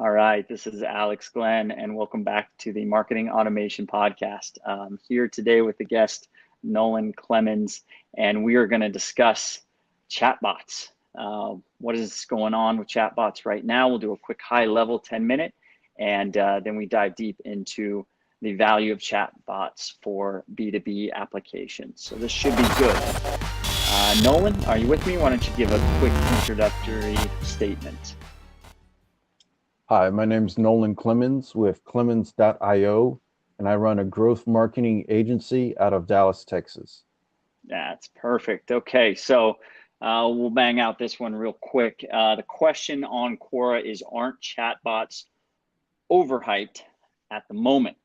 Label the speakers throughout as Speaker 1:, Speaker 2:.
Speaker 1: All right, this is Alex Glenn, and welcome back to the Marketing Automation Podcast. Here today with the guest, Nolan Clemens, and we are going to discuss chatbots. What is going on with chatbots right now? We'll do a quick high-level 10-minute, and then we dive deep into the value of chatbots for B2B applications. So this should be good. Nolan, are you with me? Why don't you give a quick introductory statement?
Speaker 2: Hi, my name is Nolan Clemens with Clemens.io, and I run a growth marketing agency out of Dallas, Texas.
Speaker 1: That's perfect. Okay, so we'll bang out this one real quick. The question on Quora is, aren't chatbots overhyped at the moment?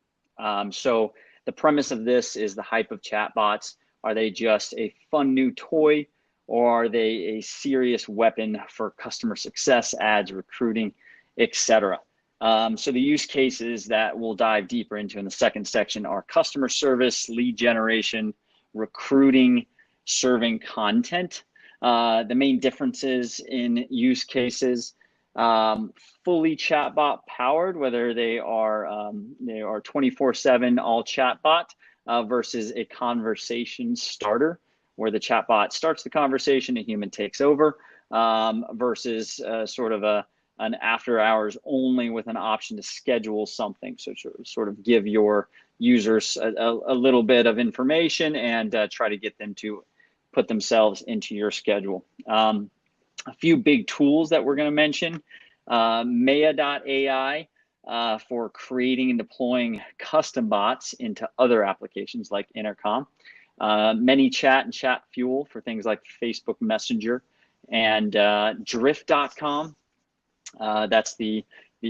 Speaker 1: So the premise of this is the hype of chatbots. Are they just a fun new toy, or are they a serious weapon for customer success, ads, recruiting, etc.? So the use cases that we'll dive deeper into in the second section are customer service, lead generation, recruiting, serving content. The main differences in use cases, fully chatbot powered, whether they are 24/7 all chatbot versus a conversation starter, where the chatbot starts the conversation, a human takes over, versus sort of an after hours only with an option to schedule something. So sort of give your users a little bit of information and try to get them to put themselves into your schedule. A few big tools that we're going to mention: Meya.ai for creating and deploying custom bots into other applications like Intercom. ManyChat and ChatFuel for things like Facebook Messenger, and Drift.com. That's the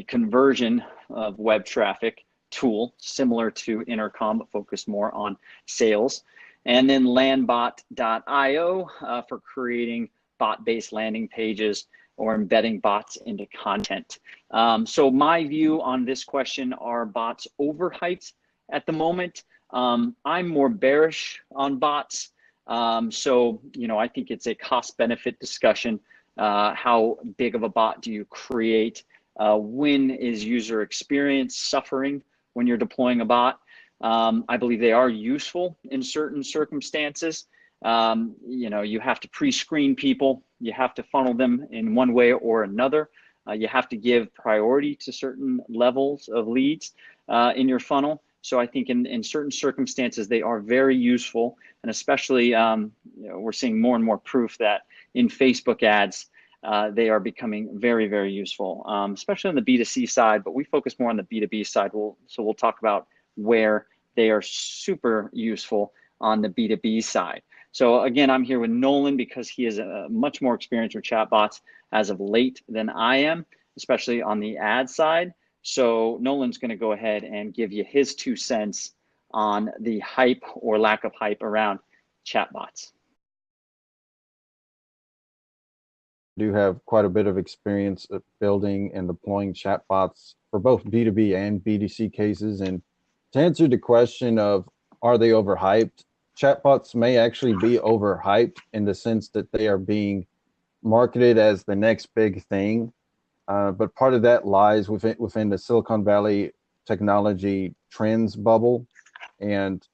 Speaker 1: conversion of web traffic tool, similar to Intercom, but focused more on sales. And then Landbot.io for creating bot-based landing pages or embedding bots into content. So my view on this question: are bots overhyped at the moment? I'm more bearish on bots. So, I think it's a cost-benefit discussion. How big of a bot do you create? When is user experience suffering when you're deploying a bot? I believe they are useful in certain circumstances. You have to pre-screen people. You have to funnel them in one way or another. You have to give priority to certain levels of leads in your funnel. So I think in certain circumstances, they are very useful. And especially, we're seeing more and more proof that in Facebook ads, they are becoming very, very useful, especially on the B2C side, but we focus more on the B2B side. So we'll talk about where they are super useful on the B2B side. So again, I'm here with Nolan because he is much more experienced with chatbots as of late than I am, especially on the ad side. So Nolan's going to go ahead and give you his 2 cents on the hype or lack of hype around chatbots.
Speaker 2: I do have quite a bit of experience at building and deploying chatbots for both B2B and B2C cases. And to answer the question of, are they overhyped? Chatbots may actually be overhyped in the sense that they are being marketed as the next big thing. But part of that lies within the Silicon Valley technology trends bubble. And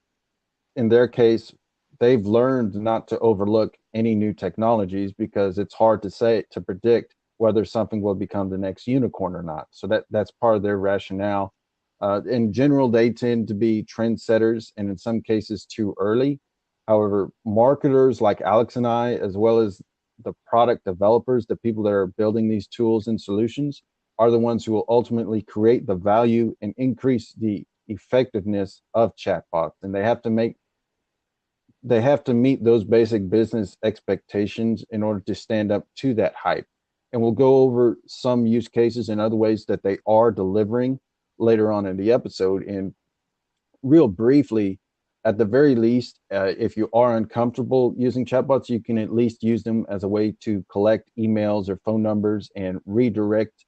Speaker 2: in their case, they've learned not to overlook any new technologies because it's hard to predict whether something will become the next unicorn or not. So that's part of their rationale. In general, they tend to be trendsetters, and in some cases too early. However, marketers like Alex and I, as well as the product developers, the people that are building these tools and solutions, are the ones who will ultimately create the value and increase the effectiveness of chatbots. And they have to meet those basic business expectations in order to stand up to that hype. And we'll go over some use cases and other ways that they are delivering later on in the episode. And real briefly, at the very least, if you are uncomfortable using chatbots, you can at least use them as a way to collect emails or phone numbers and redirect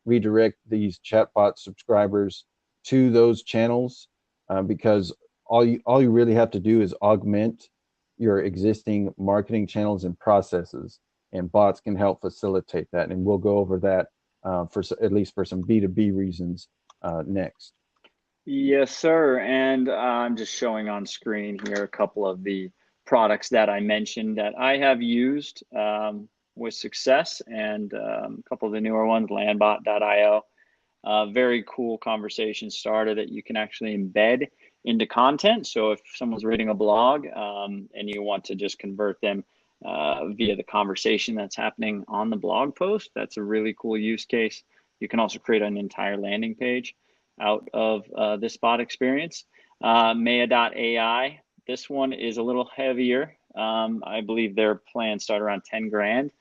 Speaker 2: these chatbot subscribers to those channels, because all you really have to do is augment your existing marketing channels and processes, and bots can help facilitate that. And we'll go over that at least for some B2B reasons next.
Speaker 1: Yes, sir. And I'm just showing on screen here a couple of the products that I mentioned that I have used with success, and a couple of the newer ones, landbot.io. Very cool conversation starter that you can actually embed into content. So if someone's reading a blog and you want to just convert them via the conversation that's happening on the blog post, that's a really cool use case. You can also create an entire landing page out of this bot experience. Meya.ai, this one is a little heavier. I believe their plans start around 10 grand.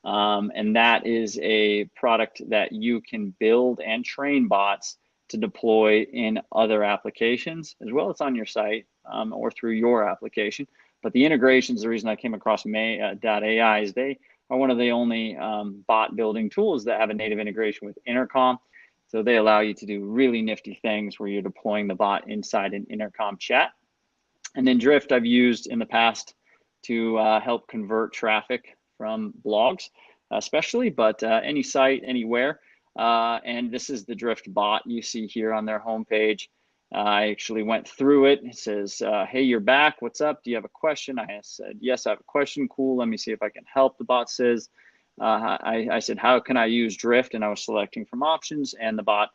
Speaker 1: And that is a product that you can build and train bots to deploy in other applications, as well as on your site or through your application. But the integrations, the reason I came across Meya.ai is they are one of the only bot building tools that have a native integration with Intercom. So they allow you to do really nifty things where you're deploying the bot inside an Intercom chat. And then Drift I've used in the past to help convert traffic from blogs, especially, but any site, anywhere. And this is the Drift bot you see here on their homepage. I actually went through it. It says, hey, you're back. What's up? Do you have a question? I said, yes, I have a question. Cool. Let me see if I can help. The bot says, I said, how can I use Drift? And I was selecting from options, and the bot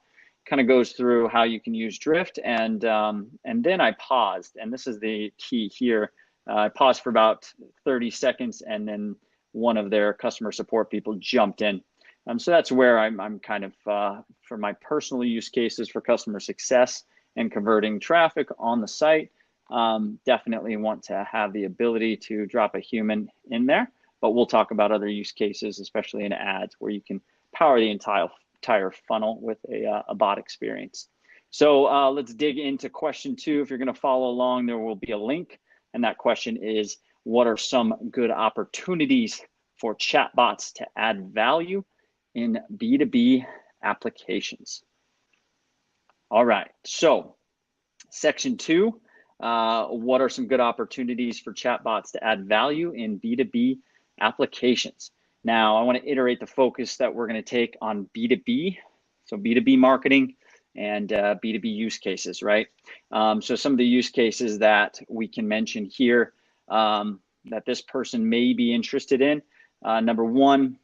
Speaker 1: kind of goes through how you can use Drift. And then I paused, and this is the key here. I paused for about 30 seconds, and then one of their customer support people jumped in. So that's where I'm kind of, for my personal use cases for customer success and converting traffic on the site, definitely want to have the ability to drop a human in there. But we'll talk about other use cases, especially in ads, where you can power the entire funnel with a bot experience. So let's dig into question 2. If you're going to follow along, there will be a link. And that question is, what are some good opportunities for chatbots to add value in B2B applications? All right, so section 2, what are some good opportunities for chatbots to add value in B2B applications? Now, I want to iterate the focus that we're going to take on B2B, so B2B marketing and B2B use cases, right? So some of the use cases that we can mention here that this person may be interested in. Number 1,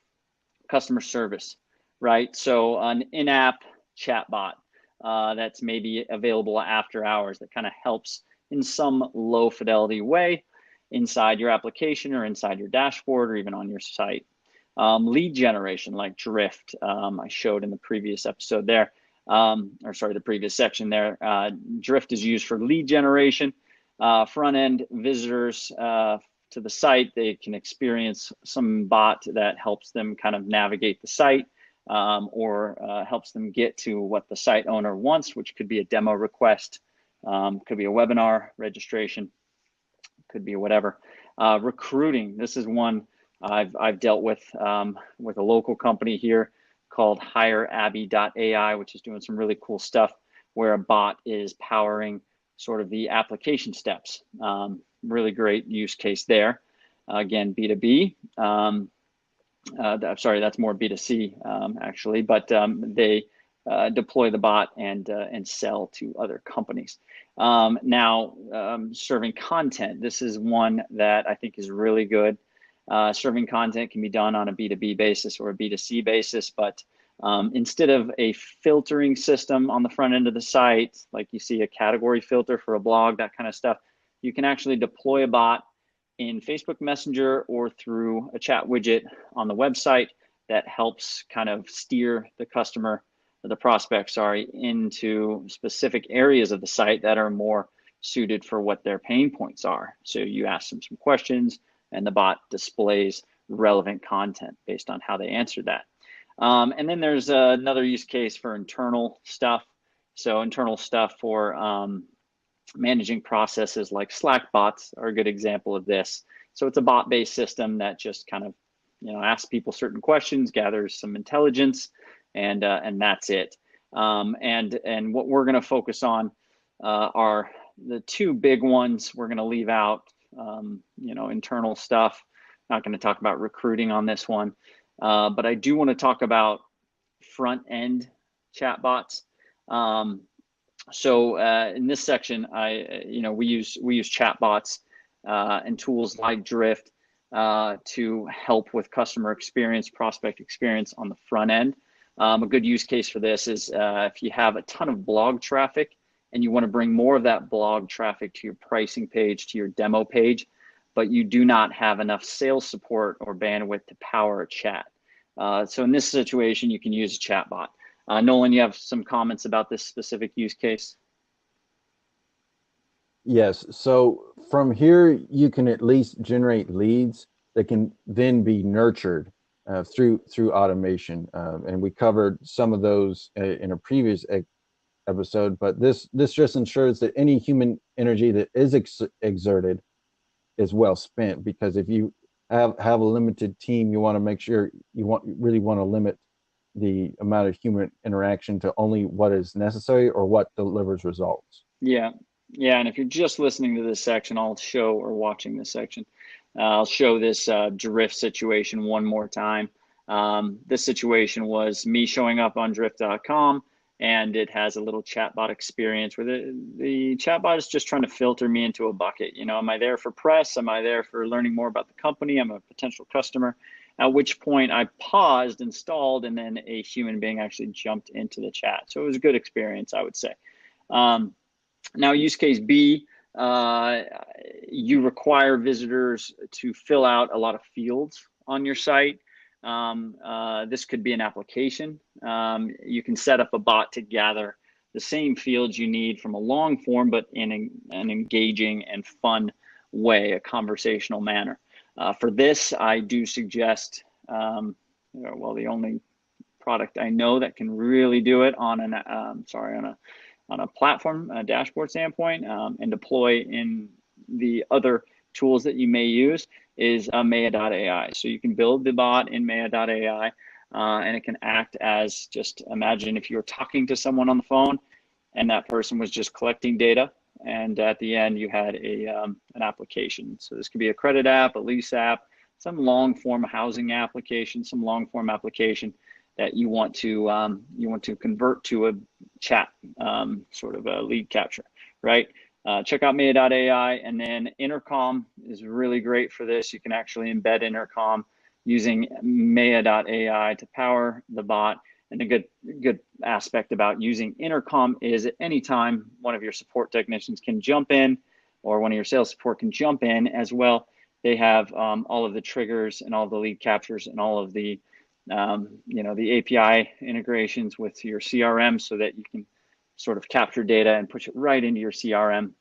Speaker 1: customer service, right? So an in-app chatbot that's maybe available after hours that kind of helps in some low fidelity way inside your application or inside your dashboard or even on your site. Lead generation like Drift, I showed in the previous episode there, the previous section there. Drift is used for lead generation. Front-end visitors to the site, they can experience some bot that helps them kind of navigate the site or helps them get to what the site owner wants, which could be a demo request, could be a webinar registration, could be whatever. Recruiting, this is one I've dealt with a local company here called HireAbby.ai, which is doing some really cool stuff where a bot is powering sort of the application steps. Really great use case there. Again, B2B. I'm sorry, that's more B2C actually, but they deploy the bot and sell to other companies. Now, serving content. This is one that I think is really good. Serving content can be done on a B2B basis or a B2C basis, but instead of a filtering system on the front end of the site, like you see a category filter for a blog, that kind of stuff, you can actually deploy a bot in Facebook Messenger or through a chat widget on the website that helps kind of steer the customer, or the prospect, sorry, into specific areas of the site that are more suited for what their pain points are. So you ask them some questions and the bot displays relevant content based on how they answered that. And then there's another use case for internal stuff. So internal stuff for managing processes like Slack bots are a good example of this. So it's a bot-based system that just kind of, asks people certain questions, gathers some intelligence, and that's it. And what we're going to focus on are the 2 big ones. We're going to leave out, internal stuff. Not going to talk about recruiting on this one, but I do want to talk about front end chatbots. In this section, we use chatbots and tools like Drift to help with customer experience, prospect experience on the front end. A good use case for this is if you have a ton of blog traffic and you want to bring more of that blog traffic to your pricing page, to your demo page, but you do not have enough sales support or bandwidth to power a chat. So in this situation, you can use a chatbot. Nolan, you have some comments about this specific use case?
Speaker 2: Yes. So from here, you can at least generate leads that can then be nurtured through automation. And we covered some of those in a previous episode. But this just ensures that any human energy that is exerted is well spent. Because if you have a limited team, you want to make sure really want to limit the amount of human interaction to only what is necessary or what delivers results.
Speaker 1: Yeah. And if you're just listening to this section, or watching this section, I'll show this Drift situation one more time. This situation was me showing up on drift.com, and it has a little chatbot experience where the chatbot is just trying to filter me into a bucket. Am I there for press? Am I there for learning more about the company? I'm a potential customer. At which point I paused, installed, and then a human being actually jumped into the chat. So it was a good experience, I would say. Now, use case B, you require visitors to fill out a lot of fields on your site. This could be an application. You can set up a bot to gather the same fields you need from a long form, but in an engaging and fun way, a conversational manner. For this, I do suggest, the only product I know that can really do it on a platform, a dashboard standpoint, and deploy in the other tools that you may use is Meya.ai. So you can build the bot in Meya.ai, and it can act as, just imagine if you were talking to someone on the phone and that person was just collecting data, and at the end you had an application. So this could be a credit app, a lease app, some long form housing application, some long form application that you want to convert to a chat, sort of a lead capture, right? Check out Meya.ai, and then Intercom is really great for this. You can actually embed Intercom using Meya.ai to power the bot. And a good aspect about using Intercom is at any time one of your support technicians can jump in, or one of your sales support can jump in as well. They have all of the triggers and all the lead captures and all of the the API integrations with your CRM, so that you can sort of capture data and push it right into your CRM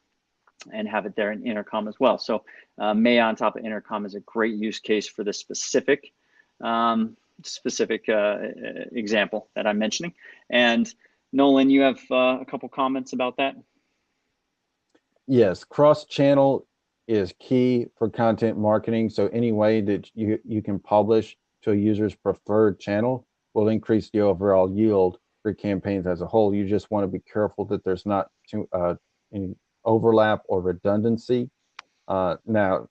Speaker 1: and have it there in Intercom as well. So Meya on top of Intercom is a great use case for this specific example that I'm mentioning. And Nolan, you have a couple comments about that?
Speaker 2: Yes, cross-channel is key for content marketing. So any way that you can publish to a user's preferred channel will increase the overall yield for campaigns as a whole. You just want to be careful that there's not any overlap or redundancy. Now,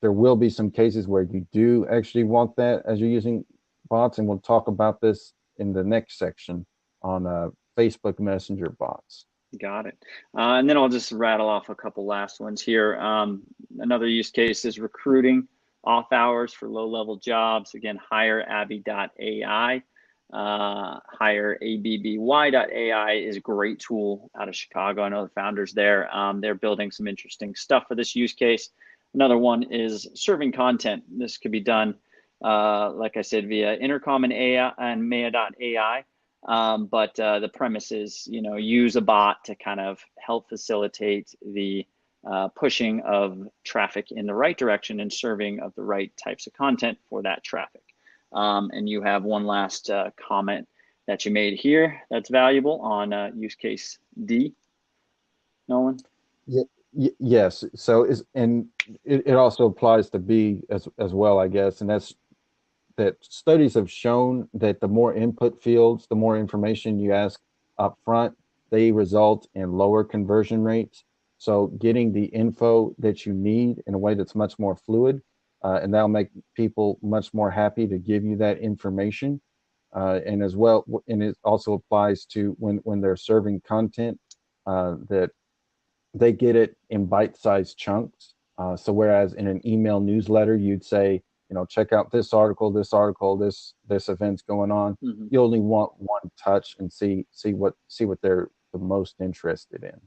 Speaker 2: there will be some cases where you do actually want that as you're using bots, and we'll talk about this in the next section on Facebook Messenger bots.
Speaker 1: Got it. And then I'll just rattle off a couple last ones here. Another use case is recruiting off hours for low-level jobs. Again, hire Abby.ai. Hire ABBY.ai is a great tool out of Chicago. I know the founders there. They're building some interesting stuff for this use case. Another one is serving content. This could be done, like I said, via Intercom and Meya.ai. But the premise is, use a bot to kind of help facilitate the pushing of traffic in the right direction and serving of the right types of content for that traffic. And you have one last comment that you made here that's valuable on use case D, Nolan?
Speaker 2: Yes. So it also applies to B as well, I guess, and that's that studies have shown that the more input fields, the more information you ask up front, they result in lower conversion rates. So getting the info that you need in a way that's much more fluid, and that'll make people much more happy to give you that information. and as well, and it also applies to when they're serving content, that they get it in bite-sized chunks. So whereas in an email newsletter, you'd say, check out this article, this event's going on.
Speaker 1: Hmm.
Speaker 2: You only want one touch and see what they're the most interested in.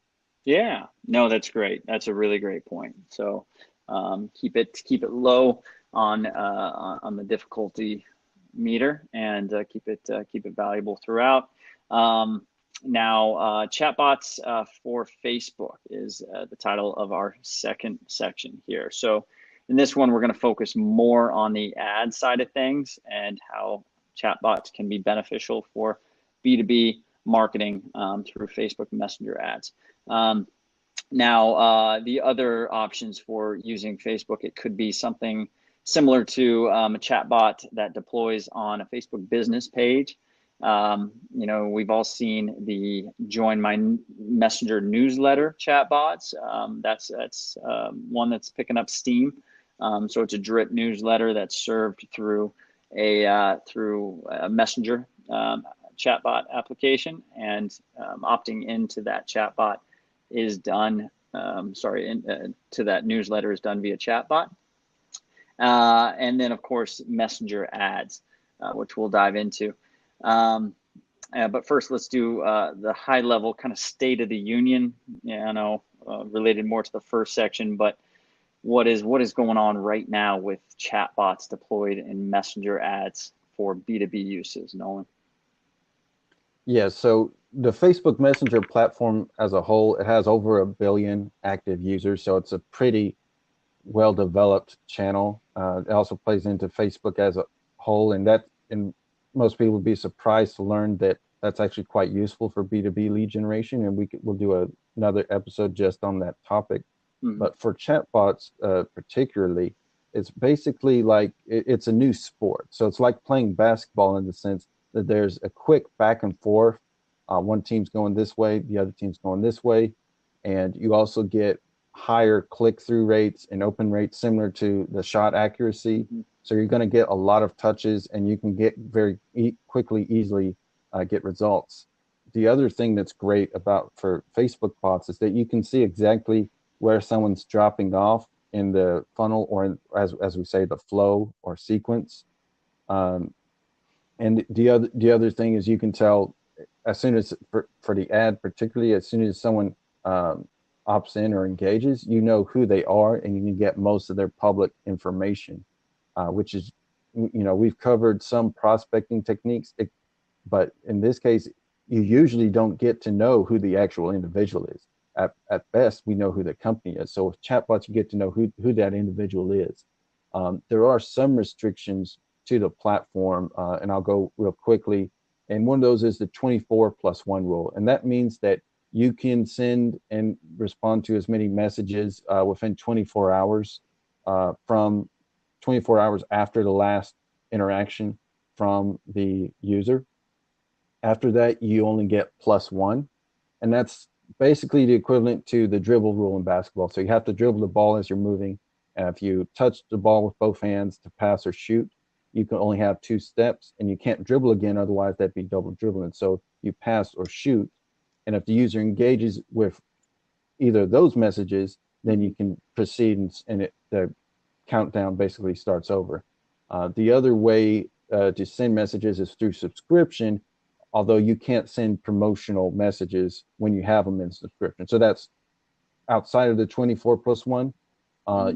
Speaker 1: Yeah, no, that's great. That's a really great point. So keep it low on the difficulty meter, and keep it valuable throughout. Um, Now, chatbots for Facebook is the title of our second section here. So in this one, we're going to focus more on the ad side of things and how chatbots can be beneficial for B2B marketing through Facebook Messenger ads. Um, Now, the other options for using Facebook, it could be something similar to a chatbot that deploys on a Facebook business page. We've all seen the Join My Messenger newsletter chatbots. That's one that's picking up steam. So it's a drip newsletter that's served through a Messenger chatbot application, and opting into that chatbot is done, to that newsletter is done via chatbot. And then, of course, Messenger ads, which we'll dive into. But first, let's do the high level kind of state of the union, related more to the first section, but what is going on right now with chatbots deployed in Messenger ads for B2B uses, Nolan?
Speaker 2: Yeah, so the Facebook Messenger platform as a whole, it has over 1 billion active users, so it's a pretty well-developed channel. It also plays into Facebook as a whole, and most people would be surprised to learn that that's actually quite useful for B2B lead generation, and we'll do another episode just on that topic.
Speaker 1: Mm-hmm.
Speaker 2: But for chatbots, particularly, it's basically like it's a new sport. So it's like playing basketball in the sense that there's a quick back and forth. One team's going this way, the other team's going this way, and you also get higher click-through rates and open rates similar to the shot accuracy.
Speaker 1: Mm-hmm.
Speaker 2: So you're going to get a lot of touches, and you can get very easily get results. The other thing that's great for Facebook bots is that you can see exactly where someone's dropping off in the funnel, or as we say, the flow or sequence. And the other thing is you can tell as soon as for the ad, particularly as soon as someone opts in or engages, you know who they are, and you can get most of their public information, which is, we've covered some prospecting techniques, but in this case, you usually don't get to know who the actual individual is. At best, we know who the company is. So with chatbots, you get to know who that individual is. There are some restrictions to the platform, and I'll go real quickly. And one of those is the 24+1 rule. And that means that you can send and respond to as many messages within 24 hours from 24 hours after the last interaction from the user. After that, you only get +1. And that's basically the equivalent to the dribble rule in basketball. So you have to dribble the ball as you're moving. And if you touch the ball with both hands to pass or shoot, you can only have 2 steps, and you can't dribble again, otherwise that'd be double dribbling. So you pass or shoot, and if the user engages with either of those messages, then you can proceed, and the countdown basically starts over. The other way to send messages is through subscription, although you can't send promotional messages when you have them in subscription. So that's outside of the 24+1.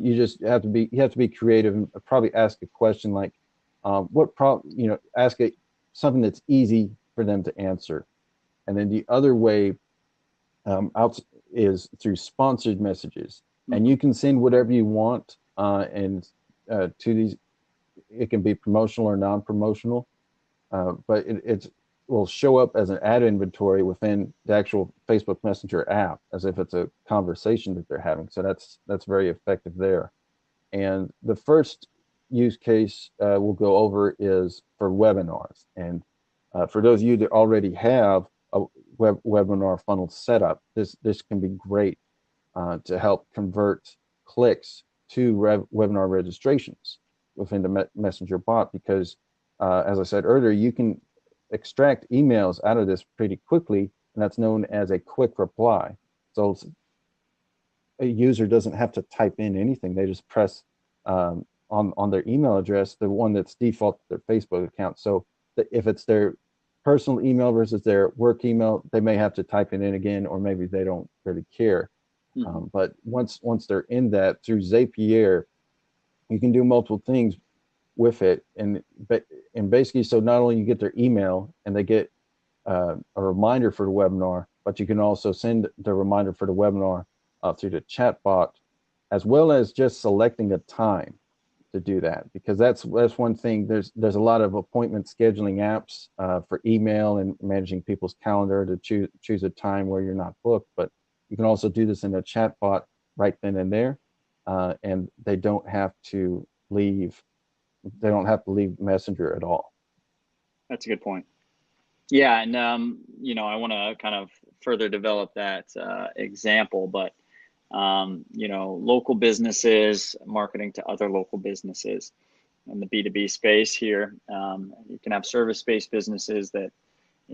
Speaker 2: You just have to be creative and probably ask a question like, ask something that's easy for them to answer. And then the other way out is through sponsored messages, and you can send whatever you want, and to these, it can be promotional or non-promotional, but it will show up as an ad inventory within the actual Facebook Messenger app as if it's a conversation that they're having. So that's very effective there. And the first use case we'll go over is for webinars. And for those of you that already have a webinar funnel set up, this can be great to help convert clicks to webinar registrations within the Messenger bot, because as I said earlier, you can extract emails out of this pretty quickly, and that's known as a quick reply. So a user doesn't have to type in anything. They just press on their email address, the one that's default to their Facebook account. So if it's their personal email versus their work email, they may have to type it in again, or maybe they don't really care. But once they're in that, through Zapier, you can do multiple things with it, and basically, so not only you get their email and they get a reminder for the webinar, but you can also send the reminder for the webinar through the chatbot, as well as just selecting a time to do that, because that's one thing. There's a lot of appointment scheduling apps for email and managing people's calendar to choose a time where you're not booked, but you can also do this in a chatbot right then and there, and they don't have to leave Messenger at all.
Speaker 1: That's a good point. Yeah, and I want to kind of further develop that example, but local businesses marketing to other local businesses in the B2B space here. You can have service-based businesses that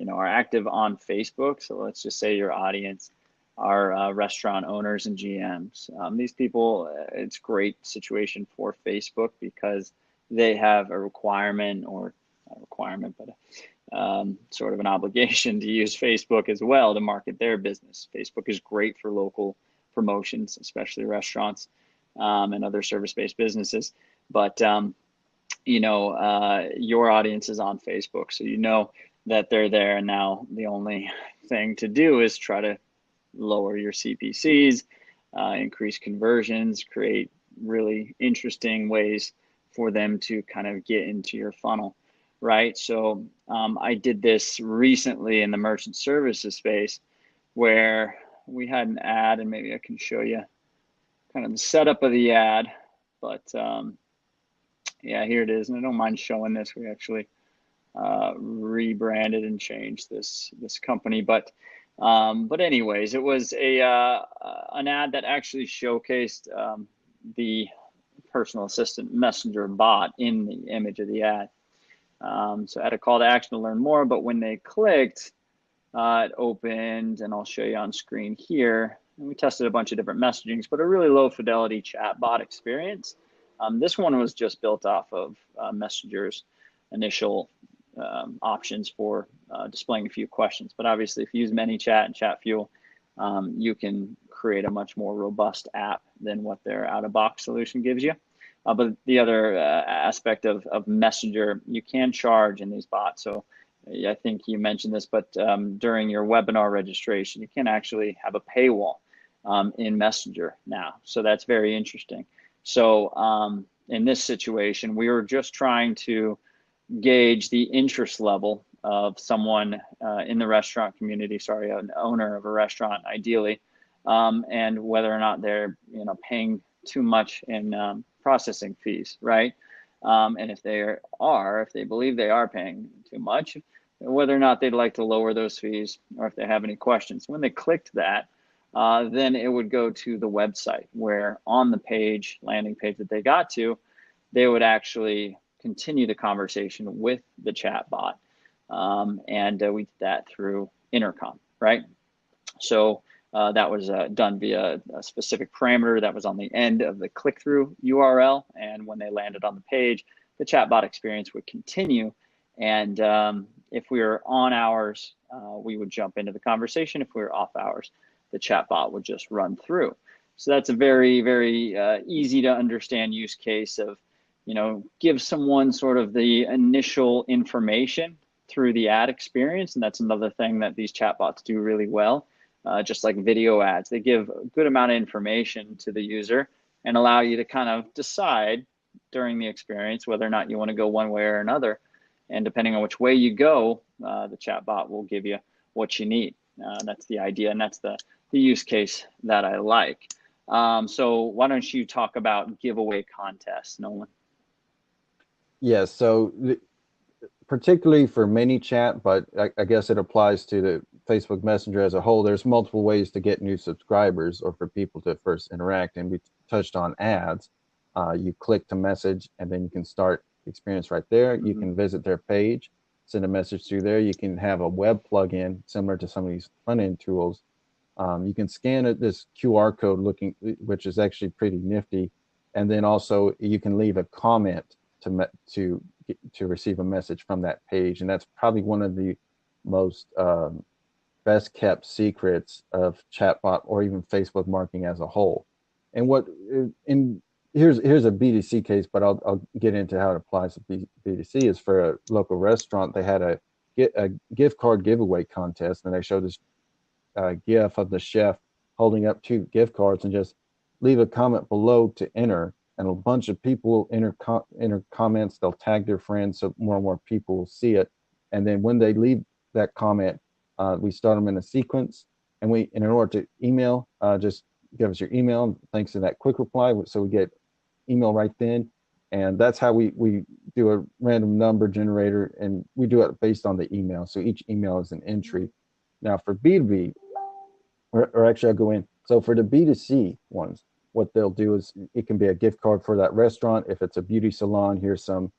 Speaker 1: are active on Facebook. So let's just say your audience are restaurant owners and GMs. These people, it's a great situation for Facebook because they have a requirement, or not a requirement, but sort of an obligation to use Facebook as well to market their business. Facebook is great for local promotions, especially restaurants and other service-based businesses. But your audience is on Facebook, so that they're there. And now the only thing to do is try to lower your CPCs, increase conversions, create really interesting ways for them to kind of get into your funnel, right? So I did this recently in the merchant services space where we had an ad, and maybe I can show you kind of the setup of the ad, but yeah, here it is. And I don't mind showing this. We actually rebranded and changed this company, but anyways, it was an ad that actually showcased the personal assistant messenger bot in the image of the ad. So I had a call to action to learn more, but when they clicked, it opened, and I'll show you on screen here. And we tested a bunch of different messagings, but a really low fidelity chatbot experience. This one was just built off of Messenger's initial options for displaying a few questions. But obviously, if you use ManyChat and ChatFuel, you can create a much more robust app than what their out-of-box solution gives you. But the other aspect of Messenger, you can charge in these bots. So I think you mentioned this, but during your webinar registration, you can actually have a paywall in Messenger now. So that's very interesting. So in this situation, we were just trying to gauge the interest level of someone in the restaurant community, an owner of a restaurant ideally, and whether or not they're paying too much in processing fees, right? And if they believe they are paying too much, whether or not they'd like to lower those fees, or if they have any questions. When they clicked that, then it would go to the website, where on the landing page that they got to, they would actually continue the conversation with the chat bot. And we did that through Intercom, right? So that was done via a specific parameter that was on the end of the click-through URL. And when they landed on the page, the chatbot experience would continue. And if we were on hours, we would jump into the conversation. If we were off hours, the chatbot would just run through. So that's a very, very easy to understand use case of, give someone sort of the initial information through the ad experience. And that's another thing that these chatbots do really well. Just like video ads, they give a good amount of information to the user and allow you to kind of decide during the experience whether or not you want to go one way or another. And depending on which way you go, the chatbot will give you what you need. That's the idea, and that's the use case that I like. So why don't you talk about giveaway contests, Nolan?
Speaker 2: Yes, so particularly for ManyChat, but I guess it applies to the Facebook Messenger as a whole, there's multiple ways to get new subscribers or for people to first interact. And we touched on ads. You click to message, and then you can start the experience right there. You can visit their page. send a message through there. You can have a web plugin similar to some of these front end tools. You can scan this QR code looking, which is actually pretty nifty, and then also you can leave a comment to receive a message from that page, and that's probably one of the most best kept secrets of chatbot or even Facebook marketing as a whole. And here's a B2C case, but I'll get into how it applies to B2C. Is for a local restaurant, they had a gift card giveaway contest, and they showed this GIF of the chef holding up 2 gift cards and just leave a comment below to enter, and a bunch of people enter comments. They'll tag their friends so more and more people will see it, and then when they leave that comment, we start them in a sequence, and in order to email, just give us your email. Thanks to that quick reply, so we get email right then, and that's how we do a random number generator, and we do it based on the email. So each email is an entry. Now for B2B, or actually I'll go in. So for the B2C ones, what they'll do is it can be a gift card for that restaurant. If it's a beauty salon, here's some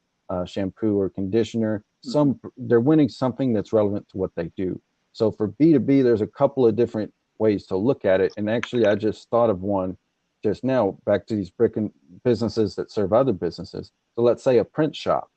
Speaker 2: shampoo or conditioner. They're winning something that's relevant to what they do. So for B2B, there's a couple of different ways to look at it. And actually, I just thought of one just now, back to these brick and businesses that serve other businesses. So let's say a print shop.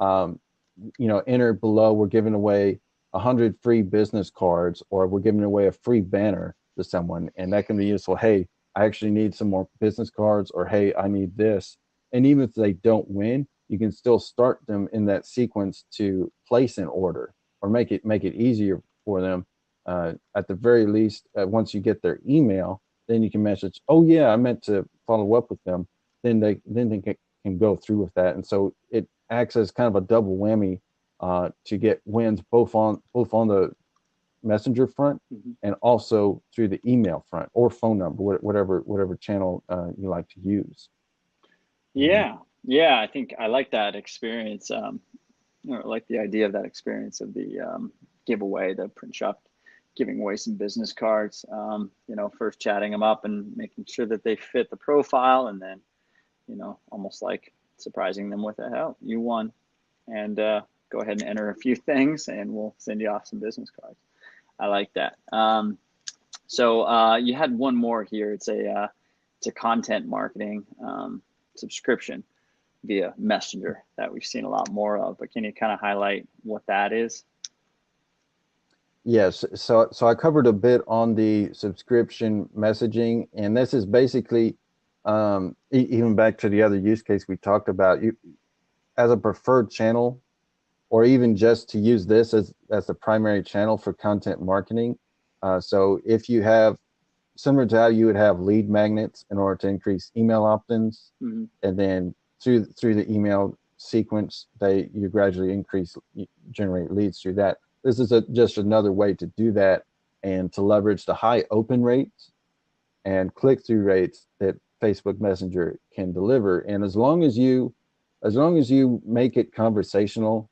Speaker 2: Enter below, we're giving away 100 free business cards, or we're giving away a free banner to someone, and that can be useful. Hey, I actually need some more business cards, or hey, I need this. And even if they don't win, you can still start them in that sequence to place an order, or make it easier for them. At the very least, once you get their email, then you can message, oh yeah, I meant to follow up with them. Then they can go through with that, and so it acts as kind of a double whammy to get wins both on the messenger front and also through the email front or phone number, whatever channel you like to use.
Speaker 1: Yeah, I think I like that experience. I like the idea of that experience of the giveaway, the print shop giving away some business cards. First chatting them up and making sure that they fit the profile, and then almost like surprising them with hell, you won, and go ahead and enter a few things, and we'll send you off some business cards. I like that. So you had one more here. It's a content marketing subscription via Messenger that we've seen a lot more of. But can you kind of highlight what that is?
Speaker 2: Yes. So I covered a bit on the subscription messaging, and this is basically even back to the other use case we talked about. You, as a preferred channel, or even just to use this as the primary channel for content marketing. So if you have, similar to how you would have lead magnets in order to increase email opt-ins, and then through the email sequence, you gradually generate leads through that. This is just another way to do that, and to leverage the high open rates and click-through rates that Facebook Messenger can deliver. And as long as you make it conversational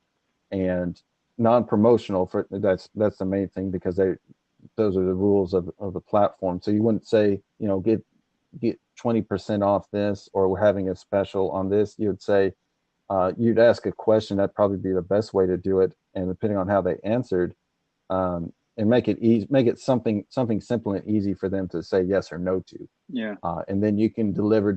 Speaker 2: and non-promotional, that's the main thing, because those are the rules of the platform. So you wouldn't say, get 20% off this, or we're having a special on this. You'd say, you'd ask a question. That'd probably be the best way to do it, and depending on how they answered, and make it easy, make it something simple and easy for them to say yes or no to.
Speaker 1: Yeah.
Speaker 2: And then you can deliver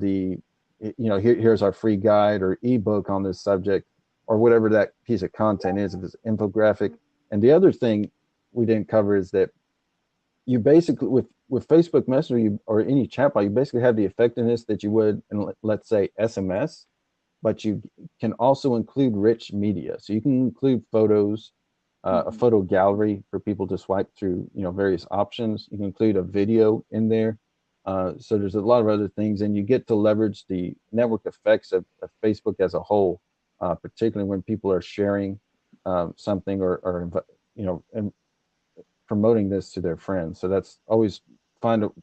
Speaker 2: here's our free guide or ebook on this subject, or whatever that piece of content is, if it's infographic. And the other thing we didn't cover is that you basically, with Facebook Messenger or any chatbot, you basically have the effectiveness that you would in, let's say, SMS, but you can also include rich media. So you can include photos, a photo gallery for people to swipe through, various options. You can include a video in there. So there's a lot of other things, and you get to leverage the network effects of Facebook as a whole, particularly when people are sharing something or and promoting this to their friends. So that's always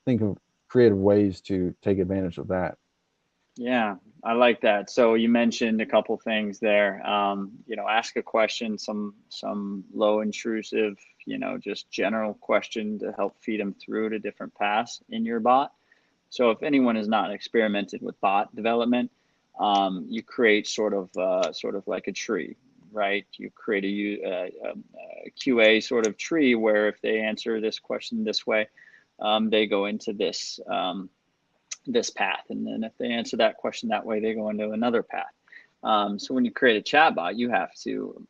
Speaker 2: think of creative ways to take advantage of that.
Speaker 1: Yeah, I like that. So you mentioned a couple things there. Ask a question, some low intrusive, just general question to help feed them through to different paths in your bot. So if anyone has not experimented with bot development, you create sort of like a tree. right? You create a QA sort of tree where if they answer this question this way, they go into this path, and then if they answer that question that way, they go into another path. So when you create a chatbot, you have to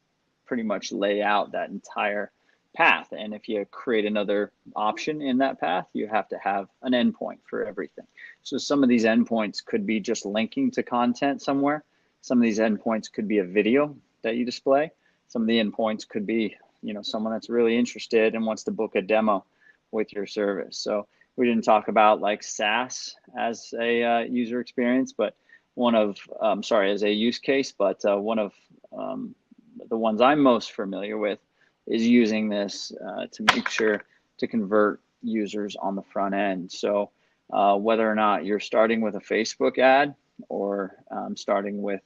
Speaker 1: pretty much lay out that entire path. And if you create another option in that path, you have to have an endpoint for everything. So some of these endpoints could be just linking to content somewhere. Some of these endpoints could be a video that you display. Some of the endpoints could be, someone that's really interested and wants to book a demo with your service. So we didn't talk about like SaaS as a user experience, but as a use case, but one of the ones I'm most familiar with is using this to make sure to convert users on the front end. So whether or not you're starting with a Facebook ad or starting with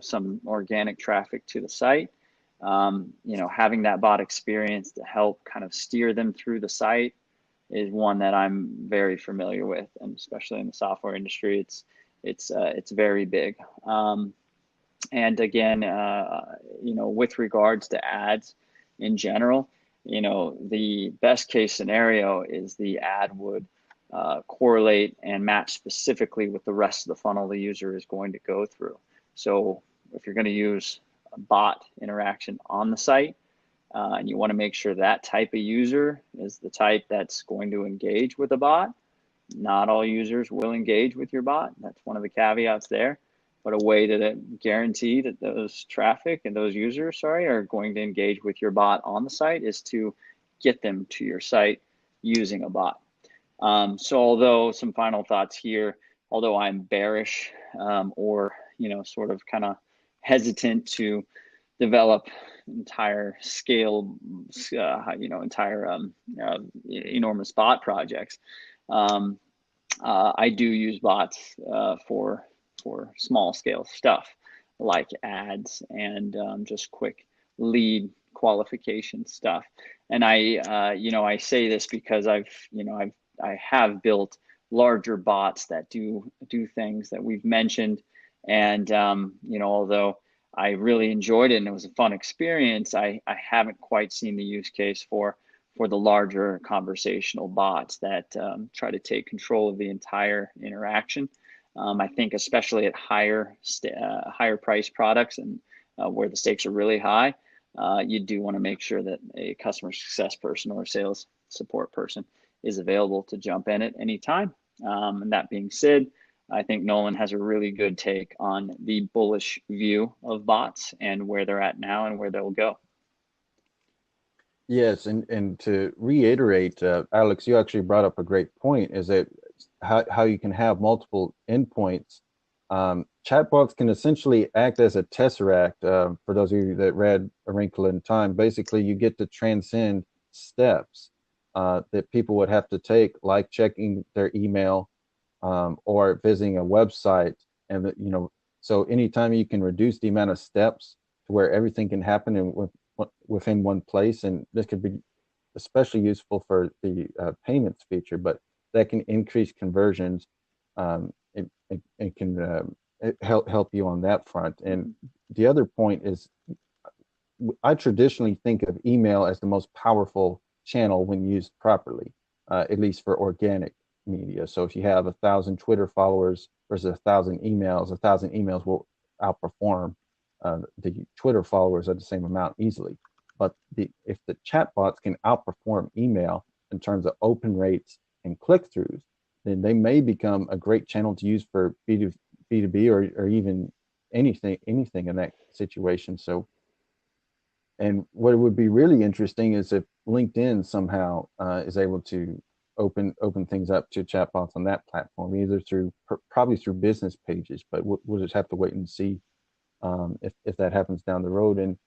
Speaker 1: some organic traffic to the site, having that bot experience to help kind of steer them through the site is one that I'm very familiar with, and especially in the software industry, it's very big. And again, with regards to ads in general, the best case scenario is the ad would correlate and match specifically with the rest of the funnel the user is going to go through. So if you're going to use a bot interaction on the site, and you want to make sure that type of user is the type that's going to engage with a bot. Not all users will engage with your bot. That's one of the caveats there. But a way to guarantee that those traffic and those users, are going to engage with your bot on the site is to get them to your site using a bot. So although some final thoughts here, although I'm bearish or, sort of kind of hesitant to develop entire scale, enormous bot projects. I do use bots for small scale stuff like ads and just quick lead qualification stuff. And I say this because I have built larger bots that do things that we've mentioned. And, although I really enjoyed it and it was a fun experience, I haven't quite seen the use case for the larger conversational bots that try to take control of the entire interaction. I think especially at higher price products and where the stakes are really high, you do want to make sure that a customer success person or a sales support person is available to jump in at any time. And that being said, I think Nolan has a really good take on the bullish view of bots and where they're at now and where they'll go.
Speaker 2: Yes, and to reiterate, Alex, you actually brought up a great point, is that how you can have multiple endpoints. Chatbots can essentially act as a tesseract. For those of you that read A Wrinkle in Time, basically you get to transcend steps that people would have to take, like checking their email or visiting a website. And so anytime you can reduce the amount of steps to where everything can happen within one place, and this could be especially useful for the payments feature, but that can increase conversions. It can help you on that front. And the other point is, I traditionally think of email as the most powerful channel when used properly, at least for organic media. So if you have 1,000 Twitter followers versus 1,000 emails, 1,000 emails will outperform the Twitter followers at the same amount easily. But if the chatbots can outperform email in terms of open rates and click-throughs, then they may become a great channel to use for B2B or even anything in that situation. So, and what would be really interesting is if LinkedIn somehow is able to open things up to chatbots on that platform, either probably through business pages, but we'll just have to wait and see if that happens down the road. And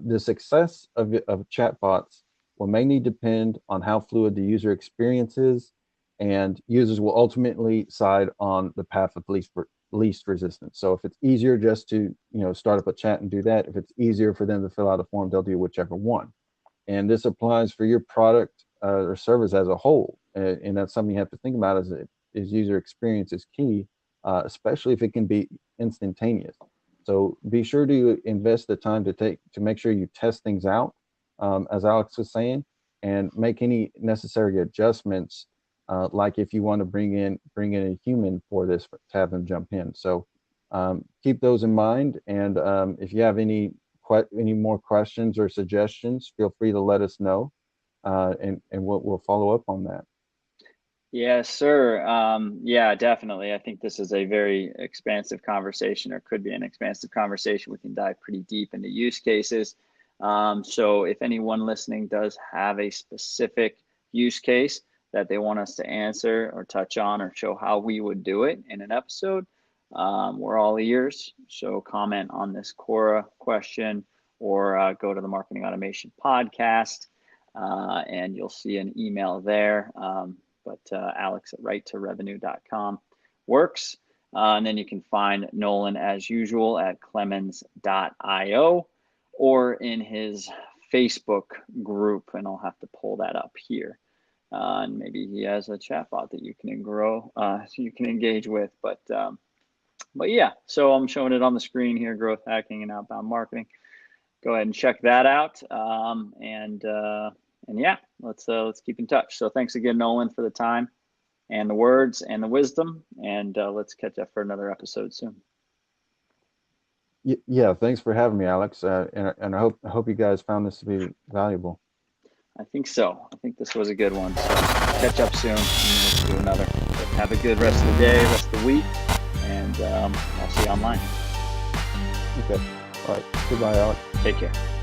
Speaker 2: the success of chatbots will mainly depend on how fluid the user experience is, and users will ultimately side on the path of least resistance. So if it's easier just to start up a chat and do that, if it's easier for them to fill out a form, they'll do whichever one. And this applies for your product or service as a whole. And that's something you have to think about, is user experience is key, especially if it can be instantaneous. So be sure to invest the time to make sure you test things out, as Alex was saying, and make any necessary adjustments. Like if you want to bring in a human for this, to have them jump in. So keep those in mind. And if you have any more questions or suggestions, feel free to let us know, and we'll follow up on that.
Speaker 1: Yes, sir. Yeah, definitely. I think this is a very expansive conversation, or could be an expansive conversation. We can dive pretty deep into use cases. So if anyone listening does have a specific use case that they want us to answer or touch on or show how we would do it in an episode, we're all ears. So comment on this Quora question, or go to the Marketing Automation podcast, and you'll see an email there. But Alex at right2revenue.com works. And then you can find Nolan as usual at clemens.io, or in his Facebook group, and I'll have to pull that up here. And maybe he has a chatbot that you can engage with. But yeah, so I'm showing it on the screen here: growth hacking and outbound marketing. Go ahead and check that out. And yeah, let's keep in touch. So thanks again, Nolan, for the time and the words and the wisdom. And let's catch up for another episode soon.
Speaker 2: Yeah, thanks for having me, Alex. And I hope you guys found this to be valuable.
Speaker 1: I think so. I think this was a good one. So catch up soon, and let's do another. Have a good rest of the day, rest of the week, and I'll see you online.
Speaker 2: Okay. All right. Goodbye, Alex.
Speaker 1: Take care.